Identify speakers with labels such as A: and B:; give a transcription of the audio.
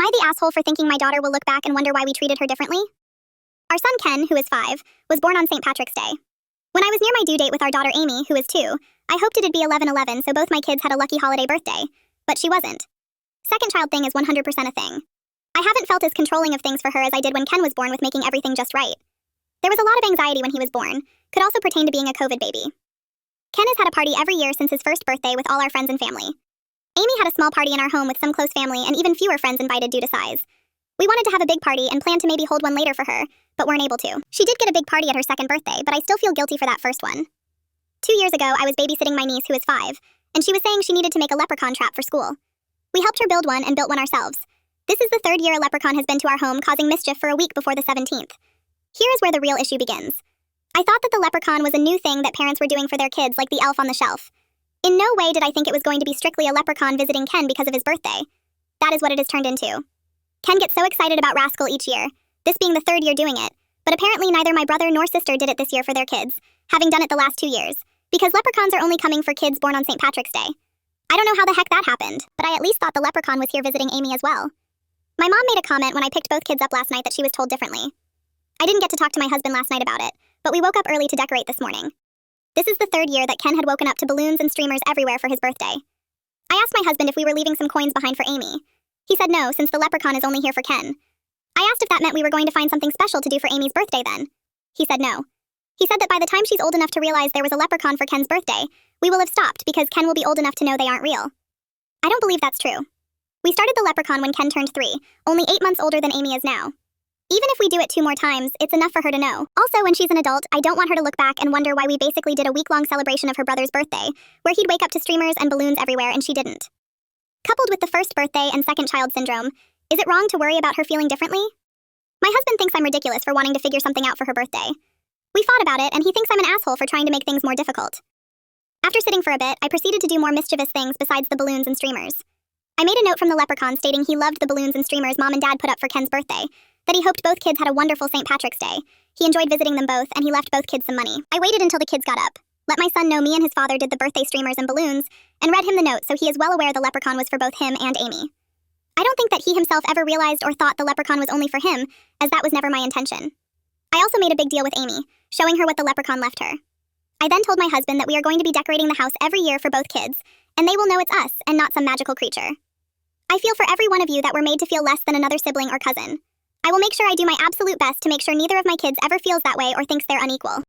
A: I the asshole for thinking my daughter will look back and wonder why we treated her differently? Our son Ken, who is 5, was born on St. Patrick's Day. When I was near my due date with our daughter Amy, who is 2, I hoped it'd be 11/11 so both my kids had a lucky holiday birthday, but she wasn't. Second child thing is 100% a thing. I haven't felt as controlling of things for her as I did when Ken was born with making everything just right. There was a lot of anxiety when he was born, could also pertain to being a COVID baby. Ken has had a party every year since his first birthday with all our friends and family. Amy had a small party in our home with some close family and even fewer friends invited due to size. We wanted to have a big party and planned to maybe hold one later for her, but weren't able to. She did get a big party at her second birthday, but I still feel guilty for that first one. 2 years ago, I was babysitting my niece who is 5, and she was saying she needed to make a leprechaun trap for school. We helped her build one and built one ourselves. This is the 3rd year a leprechaun has been to our home, causing mischief for a week before the 17th. Here is where the real issue begins. I thought that the leprechaun was a new thing that parents were doing for their kids, like the elf on the shelf. In no way did I think it was going to be strictly a leprechaun visiting Ken because of his birthday. That is what it has turned into. Ken gets so excited about Rascal each year, this being the 3rd year doing it, but apparently neither my brother nor sister did it this year for their kids, having done it the last 2 years, because leprechauns are only coming for kids born on St. Patrick's Day. I don't know how the heck that happened, but I at least thought the leprechaun was here visiting Amy as well. My mom made a comment when I picked both kids up last night that she was told differently. I didn't get to talk to my husband last night about it, but we woke up early to decorate this morning. This is the 3rd year that Ken had woken up to balloons and streamers everywhere for his birthday. I asked my husband if we were leaving some coins behind for Amy. He said no, since the leprechaun is only here for Ken. I asked if that meant we were going to find something special to do for Amy's birthday then. He said no. He said that by the time she's old enough to realize there was a leprechaun for Ken's birthday, we will have stopped because Ken will be old enough to know they aren't real. I don't believe that's true. We started the leprechaun when Ken turned 3, only 8 months older than Amy is now. Even if we do it 2 more times, it's enough for her to know. Also, when she's an adult, I don't want her to look back and wonder why we basically did a week-long celebration of her brother's birthday, where he'd wake up to streamers and balloons everywhere and she didn't. Coupled with the first birthday and second child syndrome, is it wrong to worry about her feeling differently? My husband thinks I'm ridiculous for wanting to figure something out for her birthday. We fought about it, and he thinks I'm an asshole for trying to make things more difficult. After sitting for a bit, I proceeded to do more mischievous things besides the balloons and streamers. I made a note from the leprechaun stating he loved the balloons and streamers Mom and Dad put up for Ken's birthday, that he hoped both kids had a wonderful St. Patrick's Day. He enjoyed visiting them both, and he left both kids some money. I waited until the kids got up, let my son know me and his father did the birthday streamers and balloons, and read him the note so he is well aware the leprechaun was for both him and Amy. I don't think that he himself ever realized or thought the leprechaun was only for him, as that was never my intention. I also made a big deal with Amy, showing her what the leprechaun left her. I then told my husband that we are going to be decorating the house every year for both kids, and they will know it's us and not some magical creature. I feel for every one of you that were made to feel less than another sibling or cousin. I will make sure I do my absolute best to make sure neither of my kids ever feels that way or thinks they're unequal.